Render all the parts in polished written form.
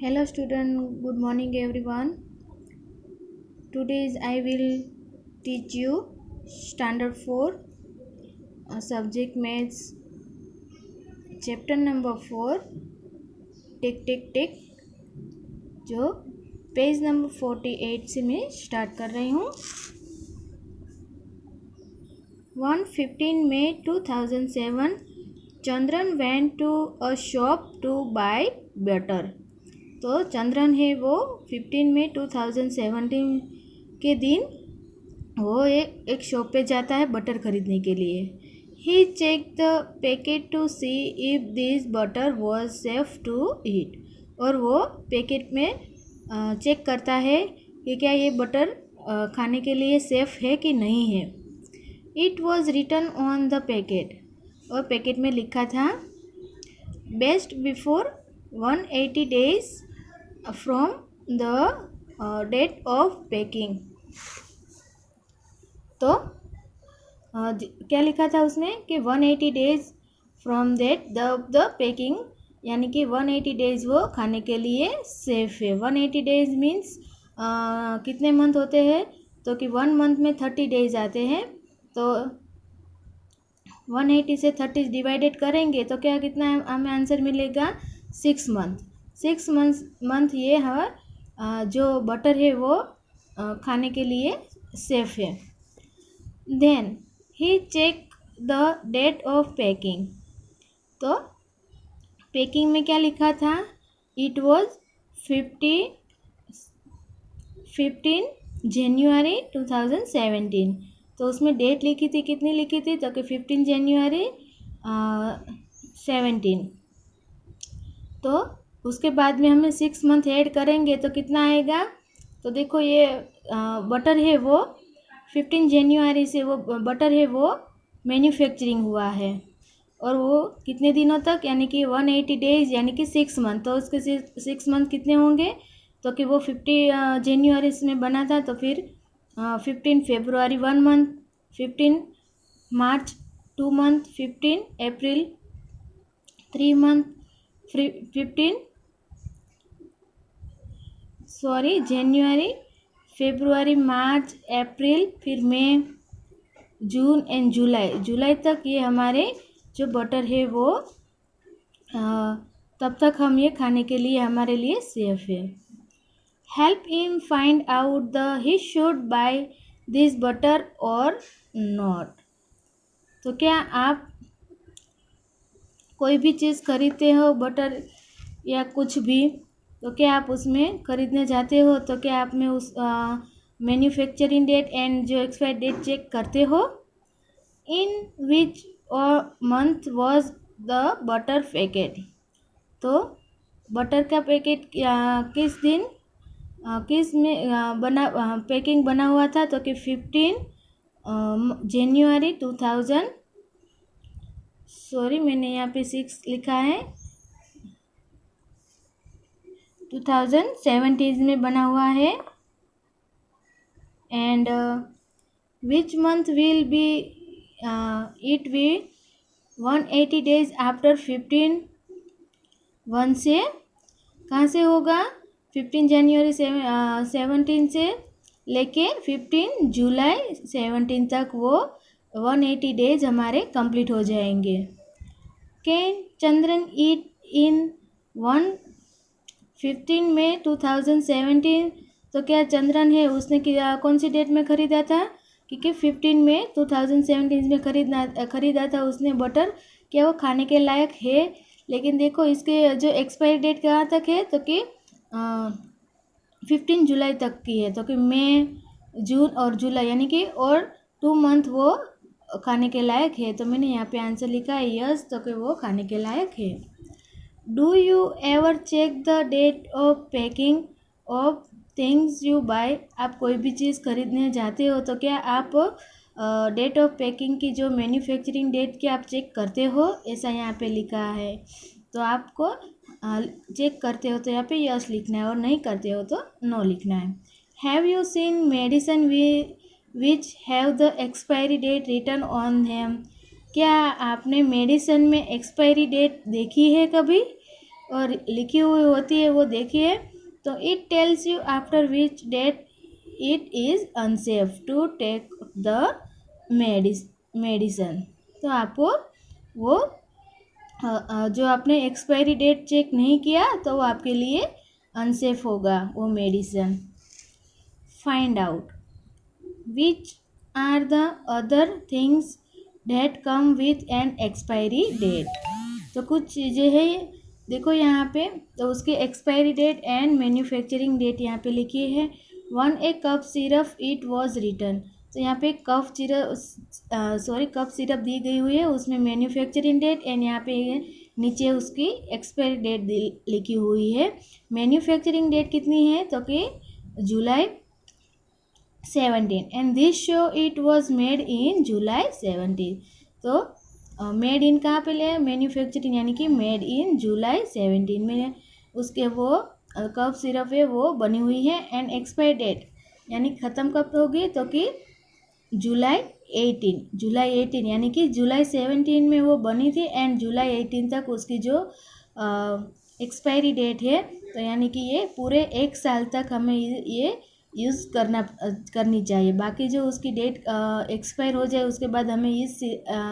Hello student, good morning everyone. Today I will teach you standard 4 subject maths chapter number 4 टिक टिक टिक जो page number 48 से मैं start कर रही हूँ। 15 May 2007 Chandran went to a shop to buy butter। तो चंद्रन है वो 15 मई 2017 के दिन वो एक शॉप पे जाता है बटर ख़रीदने के लिए। He check the packet to see if this butter was safe to eat. और वो पैकेट में चेक करता है कि क्या ये बटर खाने के लिए सेफ़ है कि नहीं है। It was written on the packet. और पैकेट में लिखा था best before 180 days from the date of packing. तो क्या लिखा था उसमें कि 180 days from date the packing, यानी कि 180 डेज वो खाने के लिए सेफ़ है। 180 डेज मीन्स कितने मंथ होते हैं, तो कि 1 मंथ में 30 डेज आते हैं। तो 180 से 30 डिवाइडेड करेंगे तो क्या कितना हमें आंसर मिलेगा 6 मंथ। 6 मंथ ये है जो बटर है वो खाने के लिए सेफ़ है। Then he check the date of packing. तो पैकिंग में क्या लिखा था, इट वॉज 15 जनवरी 2017। तो उसमें डेट लिखी थी, कितनी लिखी थी, तो कि 15 जनवरी 17। तो उसके बाद में हमें 6 मंथ ऐड करेंगे तो कितना आएगा। तो देखो ये बटर है वो 15 जनवरी से वो बटर है वो मैन्युफैक्चरिंग हुआ है और वो कितने दिनों तक, यानी कि 180 डेज यानी कि 6 मंथ। तो उसके 6 मंथ कितने होंगे, तो कि वो 50 जनवरी में बना था, तो फिर 15 फरवरी 1 मंथ, 15 मार्च 2 मंथ, 15 अप्रैल 3 मंथ, 15 जनवरी फरवरी मार्च अप्रैल, फिर मई जून एंड जुलाई तक ये हमारे जो बटर है वो तब तक हम ये खाने के लिए हमारे लिए सेफ है। Help him find out the he should by this butter और नॉट। तो क्या आप कोई भी चीज़ खरीदते हो, बटर या कुछ भी, तो क्या आप उसमें ख़रीदने जाते हो तो क्या आप में उस मैन्युफैक्चरिंग डेट एंड जो एक्सपायर डेट चेक करते हो। In which month was the butter packet. तो बटर का पैकेट किस दिन किस में पैकिंग बना हुआ था, तो कि 15 जनवरी 2000, मैंने यहाँ पे 6 लिखा है, 2017 में बना हुआ है। And which month will be it be 180 days after 15 1 से कहाँ से होगा, 15 जनवरी 17 से लेके 15 जुलाई 17 तक वो 180 डेज हमारे कंप्लीट हो जाएंगे। कैन चंद्रन ईट इन 15 मई 2017। तो क्या चंद्रन है उसने कौन सी डेट में ख़रीदा था, क्योंकि 15 मई 2017 में ख़रीदा था उसने बटर। क्या वो खाने के लायक है, लेकिन देखो इसके जो एक्सपायरी डेट कहाँ तक है, तो कि 15 जुलाई तक की है। तो कि मई जून और जुलाई यानी कि और 2 मंथ वो खाने के लायक है। तो मैंने यहाँ पे आंसर लिखा है यस, तो कि वो खाने के लायक है। Do you ever check the date of packing of things you buy. आप कोई भी चीज़ खरीदने जाते हो तो क्या आप डेट ऑफ पैकिंग की जो मैन्युफैक्चरिंग डेट की आप चेक करते हो, ऐसा यहाँ पे लिखा है। तो आपको चेक करते हो तो यहाँ पे यस लिखना है और नहीं करते हो तो नो लिखना है। Have you seen medicine which have the expiry date written on them. क्या आपने मेडिसिन में एक्सपायरी डेट देखी है कभी, और लिखी हुई होती है वो देखिए। तो it tells you after which date it is unsafe to take the medicine. तो आपको वो जो आपने एक्सपायरी डेट चेक नहीं किया तो वो आपके लिए अनसेफ होगा वो medicine. Find out which are the other things date come with an expiry date. तो कुछ चीज़ें हैं देखो यहाँ पे, तो उसके expiry date and manufacturing date यहाँ पे लिखी है। 1 a cup syrup it was return. तो यहाँ पे कप सिरप दी गई हुई है, उसमें मैन्युफैक्चरिंग डेट एंड यहाँ पे नीचे उसकी एक्सपायरी डेट लिखी हुई है। मैन्युफैक्चरिंग डेट कितनी है तो कि July 17 and this show it was made in July 17। तो मेड इन कहाँ पे ले, मैन्युफैक्चरिंग यानी कि मेड इन जुलाई 17 में उसके वो कप सिरप है वो बनी हुई है। एंड एक्सपायर डेट यानी ख़त्म कब होगी तो कि जुलाई 18 यानी कि जुलाई 17 में वो बनी थी एंड जुलाई 18 तक उसकी जो एक्सपायरी डेट है। तो यानी कि ये पूरे 1 साल तक हमें ये यूज़ करनी चाहिए। बाकी जो उसकी डेट एक्सपायर हो जाए उसके बाद हमें इस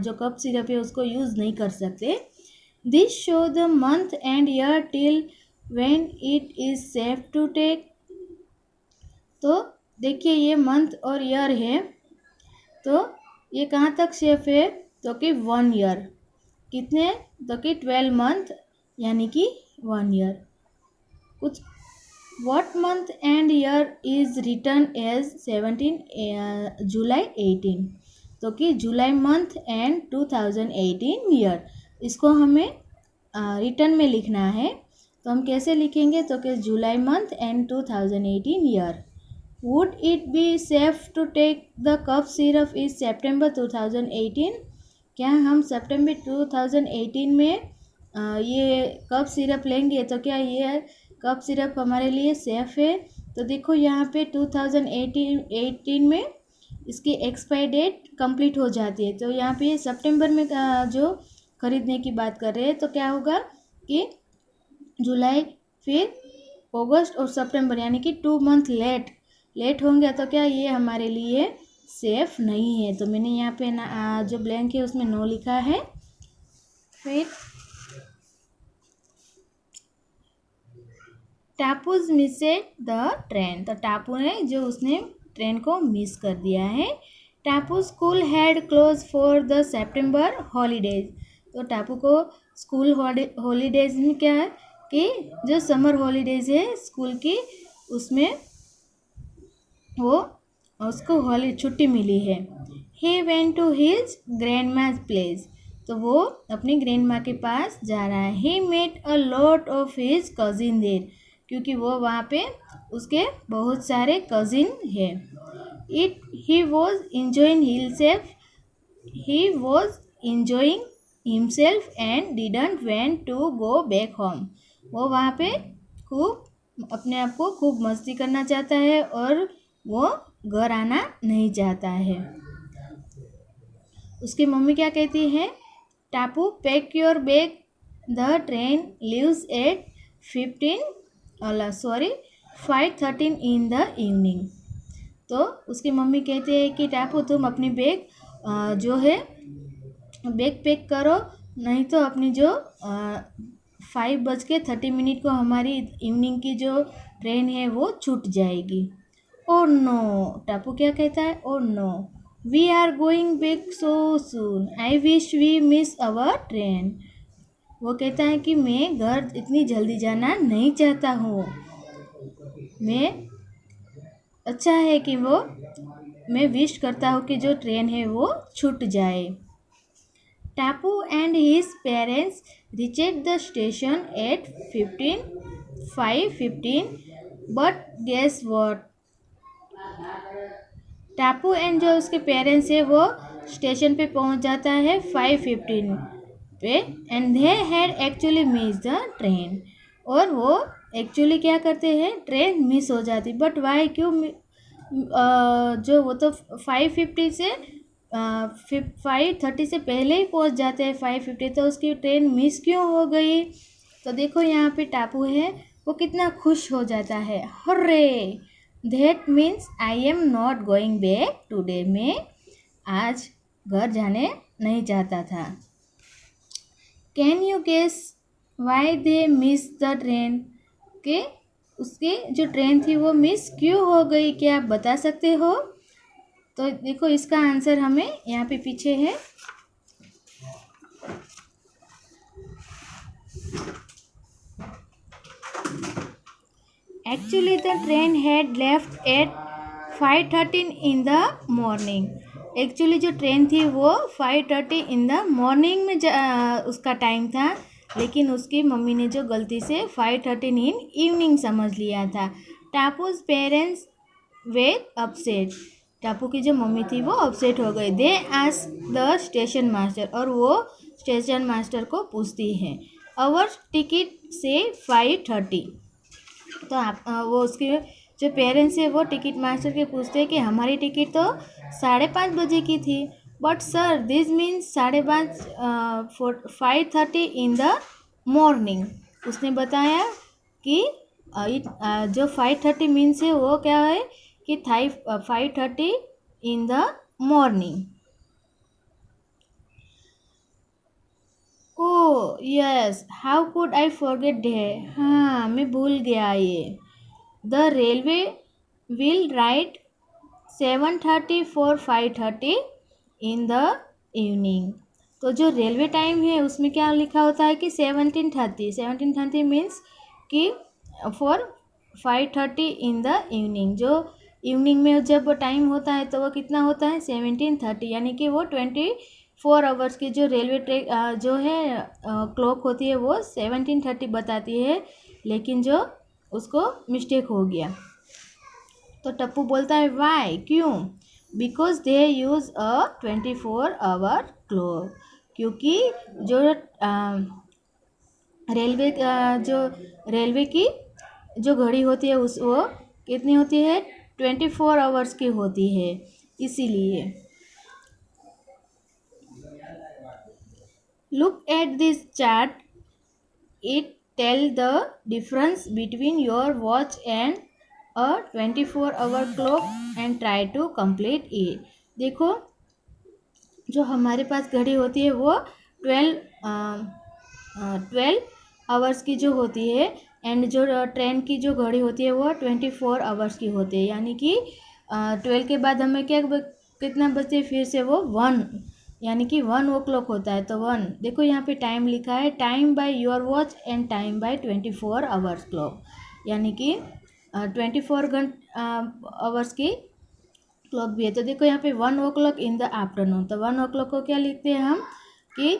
जो कप सिरप है उसको यूज़ नहीं कर सकते। This show the month and year till when it is safe to take. तो देखिए ये मंथ और ईयर है, तो ये कहाँ तक सेफ है तो कि 1 ईयर। कितने तो कि 12 मंथ यानी कि 1 ईयर। कुछ What month and year is written as 17 जुलाई 18। तो कि जुलाई मंथ एंड 2018 ईयर, इसको हमें रिटर्न में लिखना है। तो हम कैसे लिखेंगे तो कि July month and 2018 year. Would it be safe to take the cup syrup is September 2018। क्या हम सितंबर 2018 में ये कप सिरप लेंगे तो क्या ये कप सिरप हमारे लिए सेफ़ है। तो देखो यहाँ पे 2018 में इसकी एक्सपायर डेट कंप्लीट हो जाती है। तो यहाँ पे सितंबर में जो ख़रीदने की बात कर रहे हैं तो क्या होगा कि जुलाई फिर अगस्त और सितंबर यानी कि 2 मंथ लेट होंगे तो क्या ये हमारे लिए सेफ़ नहीं है। तो मैंने यहाँ पे जो ब्लैंक है उसमें नो लिखा है। फिर टापूज मिसेड द ट्रेन। तो टापू ने जो उसने ट्रेन को मिस कर दिया है। टापू school had close for the September holidays. तो टापू को स्कूल हॉलीडेज में क्या है कि जो समर हॉलीडेज है स्कूल की उसमें वो उसको छुट्टी मिली है। He went to his grandma's place. तो वो अपनी ग्रैंड माँ के पास जा रहा है। He met a lot of his cousin there, क्योंकि वो वहाँ पे उसके बहुत सारे कजिन हैं। He was enjoying himself and didn't went to go back home. वो वहाँ पे खूब अपने आप को खूब मस्ती करना चाहता है और वो घर आना नहीं चाहता है। उसकी मम्मी क्या कहती है, टापू pack your bag, the train leaves eight 5:13 in the evening. तो उसकी मम्मी कहते हैं कि टापू तुम अपनी बैग जो है बैग पैक करो, नहीं तो अपनी जो 5:30 को हमारी इवनिंग की जो ट्रेन है वो छूट जाएगी। ओ नो, टापू क्या कहता है, oh no we are going back so soon, I wish we miss our train. वो कहता है कि मैं घर इतनी जल्दी जाना नहीं चाहता हूँ, अच्छा है कि मैं विश करता हूँ कि जो ट्रेन है वो छूट जाए। Tapu and his parents reached the station at 5:15 but guess what. Tapu and जो उसके पेरेंट्स है वो स्टेशन पे पहुंच जाता है 5:15 पे and they had actually miss the train. और वो एक्चुअली क्या करते हैं, ट्रेन मिस हो जाती। बट वाई, क्यों जो वो तो 5:50 से 5:30 से पहले ही पहुंच जाते हैं 5:50, तो उसकी ट्रेन मिस क्यों हो गई। तो देखो यहाँ पे टापू है, वो कितना खुश हो जाता है, hurray, that means I am not going back today, मैं आज घर जाने नहीं चाहता था। Can you guess why they miss the train, के उसकी जो ट्रेन थी वो मिस क्यों हो गई, क्या आप बता सकते हो? तो देखो इसका आंसर हमें यहाँ पे पीछे है। Actually, the train had left at 5:13 in the morning. Actually जो ट्रेन थी वो 5:30 इन द मॉर्निंग में उसका टाइम था, लेकिन उसकी मम्मी ने जो गलती से 5:30 इन इवनिंग समझ लिया था। टापूज पेरेंट्स वे अपसेट, टापू की जो मम्मी थी वो अपसेट हो गई। They ask the station master, और वो स्टेशन मास्टर को पूछती है, आवर टिकट से 5:30। तो वो उसके जो पेरेंट्स है वो टिकट मास्टर के पूछते हैं कि हमारी टिकट तो 5:30 बजे की थी, but sir this means 5:30 5:30 in the morning. उसने बताया कि जो 5:30 मीन्स है वो क्या है कि 5:30 in the morning. Oh yes, how could I forget day, हाँ मैं भूल गया ये। The railway will write 7:30 for 5:30 in the evening. तो जो रेलवे टाइम है उसमें क्या लिखा होता है कि 17:30 मीन्स कि फॉर 5:30 इन द इवनिंग। जो इवनिंग में जब टाइम होता है तो वो कितना होता है 17:30, यानी कि वो 24 आवर्स की जो रेलवे ट्रैक जो है क्लॉक होती है वो 17:30 बताती है, लेकिन जो उसको मिस्टेक हो गया। तो टप्पू बोलता है वाई, क्यों? Because they use a 24 hour clock, क्योंकि जो रेलवे की जो घड़ी होती है उस वो कितनी होती है 24 आवर्स की होती है, इसीलिए। Look at this chart, it tell the difference between your watch and a 24 hour clock and try to complete it. देखो जो हमारे पास घड़ी होती है वो 12 आवर्स की जो होती है, एंड जो ट्रेन की जो घड़ी होती है वो 24 आवर्स की होती है, यानी कि 12 के बाद हमें कितना बजते हैं फिर से वो 1, यानी कि 1 o'clock होता है। तो 1 देखो यहाँ पे टाइम लिखा है, time by your watch and time by 24 hours clock, यानी कि 24 आवर्स की क्लॉक भी है। तो देखो यहाँ पे 1 o'clock इन द आफ्टरनून, तो 1 o'clock को क्या लिखते हैं हम कि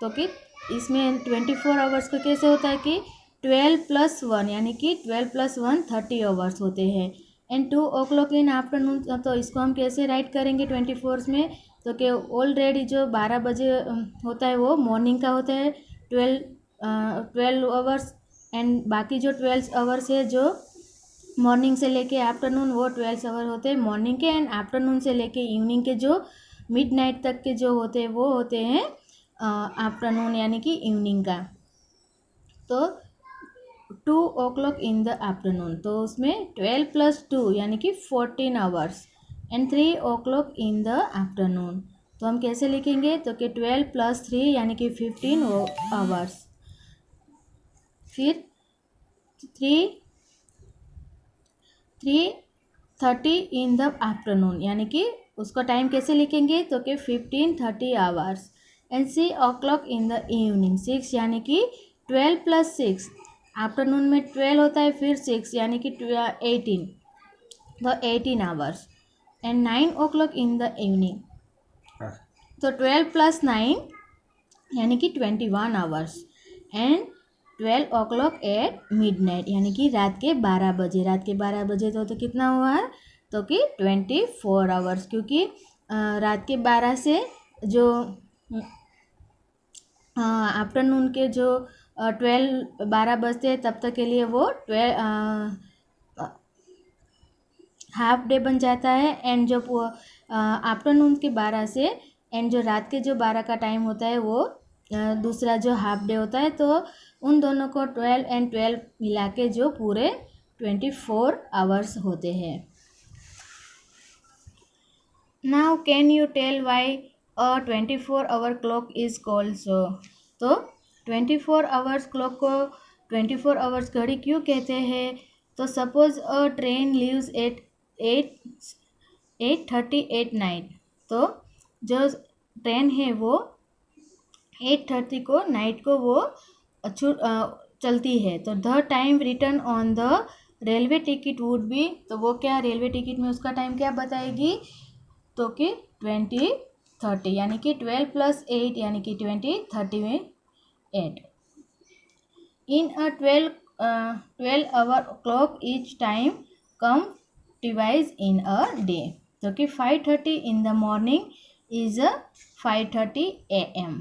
तो कि इसमें 24 आवर्स का कैसे होता है कि 12 + 1, यानी कि 12 + 1 30 आवर्स होते हैं। एंड 2 o'clock इन आफ्टरनून, तो इसको हम कैसे राइट करेंगे 24 में, तो कि ऑलरेडी जो 12 बजे होता है वो मॉर्निंग का होता है 12 आवर्स, एंड बाकी जो 12 आवर्स है जो मॉर्निंग से लेके आफ्टरनून वो 12 आवर होते हैं मॉर्निंग के, एंड आफ्टरनून से लेके इवनिंग के जो मिडनाइट तक के जो होते हैं वो होते हैं आफ्टरनून, यानी कि इवनिंग का। तो 2 o'clock इन द आफ्टरनून, तो उसमें 12 + 2 यानी कि 14 hours, and 3 o'clock in the afternoon, तो हम कैसे लिखेंगे, तो कि 12 + 3 यानी कि 15 आवर्स, फिर 3:30 इन द आफ्टरनून, यानी कि उसका टाइम कैसे लिखेंगे, तो कि 15:30 hours, and 6 o'clock in the evening, 6 यानी कि 12 + 6, आफ्टरनून में 12 होता है फिर 6 यानी कि 18, तो 18 hours, and 9 o'clock in the evening, तो 12 + 9 यानी कि 21 hours, and 12 o'clock eight midnight, यानी कि रात के 12 बजे, रात के 12 बजे तो कितना हुआ, तो कि 24 आवर्स, क्योंकि रात के 12 से जो आफ्टरनून के जो 12 बजते हैं तब तक के लिए वो 12 हाफ डे बन जाता है, एंड जो आफ्टरनून के 12 से एंड जो रात के जो 12 का टाइम होता है वो दूसरा जो हाफ डे होता है, तो उन दोनों को 12 और 12 मिला के जो पूरे 24 आवर्स होते हैं। Now can you tell why a 24-hour clock is called so. तो 24 आवर्स क्लॉक को 24 आवर्स घड़ी क्यों कहते हैं? तो suppose a train leaves eight 8:30 at night. तो जो ट्रेन है वो 8:30 को नाइट को वो चलती है, तो the time return on the railway ticket would be, तो वो क्या रेलवे टिकट में उसका टाइम क्या बताएगी? तो कि 20:30 यानी कि 12 + 8 यानी कि 20:30 में 8। इन अ 12-hour clock each time come device in a day. तो कि 5:30 in the morning is 5:30 AM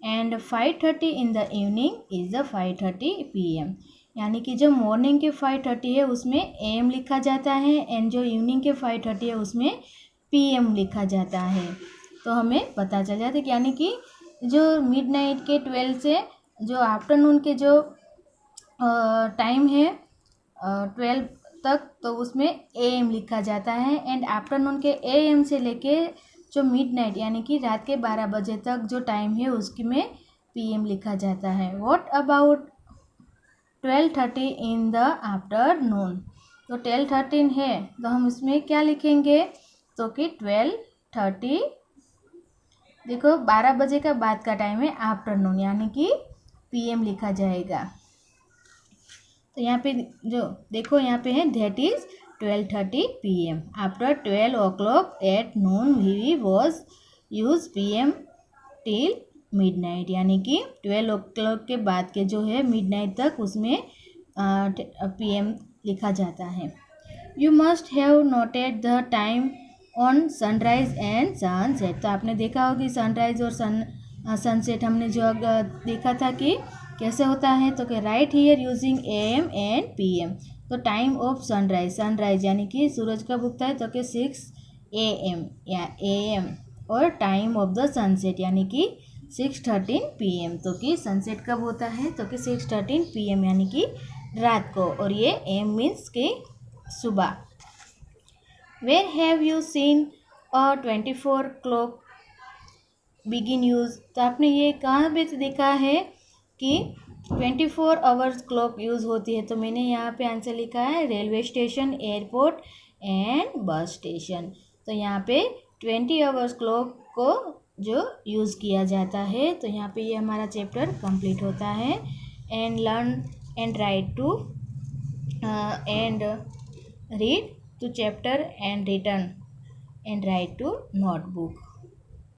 and 5:30 in the evening is 5:30 PM। यानी कि जो मॉर्निंग के 5:30 है उसमें AM लिखा जाता है एंड जो इवनिंग के 5:30 है उसमें PM लिखा जाता है। तो हमें पता चल जाता है कि यानी कि जो मिडनाइट के 12 से जो आफ्टरनून के जो टाइम है 12 तक, तो उसमें AM लिखा जाता है एंड आफ्टरनून के AM से लेके जो मिडनाइट यानी कि रात के 12 बजे तक जो टाइम है उसकी में PM लिखा जाता है। What about 12:30 in the afternoon? तो 12:13 है तो हम इसमें क्या लिखेंगे? तो कि 12:30, देखो 12 बजे का बाद का टाइम है आफ्टरनून यानी कि PM लिखा जाएगा। तो यहाँ पे जो देखो यहाँ पे है that is 12:30 PM। After 12 o'clock at noon we was use PM till midnight, यानी कि 12 o'clock के बाद के जो है मिडनाइट तक उसमें PM लिखा जाता है। You must have noted the time on sunrise and sunset. तो आपने देखा होगी सनराइज और सनसेट हमने जो देखा था कि कैसे होता है। तो कि right here using AM and PM। तो टाइम ऑफ सनराइज यानी कि सूरज कब उगता है? तो कि 6 AM या AM और टाइम ऑफ द सनसेट यानी कि 6:13 PM। तो कि सनसेट कब होता है? तो कि 6:13 PM यानी कि रात को, और ये AM मीन्स कि सुबह। Where have you seen a 24 clock begin use? तो आपने ये कहाँ पे देखा है कि 24 आवर्स क्लॉक यूज़ होती है? तो मैंने यहाँ पे आंसर लिखा है railway station, airport and bus station. तो यहाँ पे 20 आवर्स क्लॉक को जो यूज़ किया जाता है। तो यहाँ पे ये हमारा चैप्टर कंप्लीट होता है। And learn and write to and read to chapter and return and write to notebook.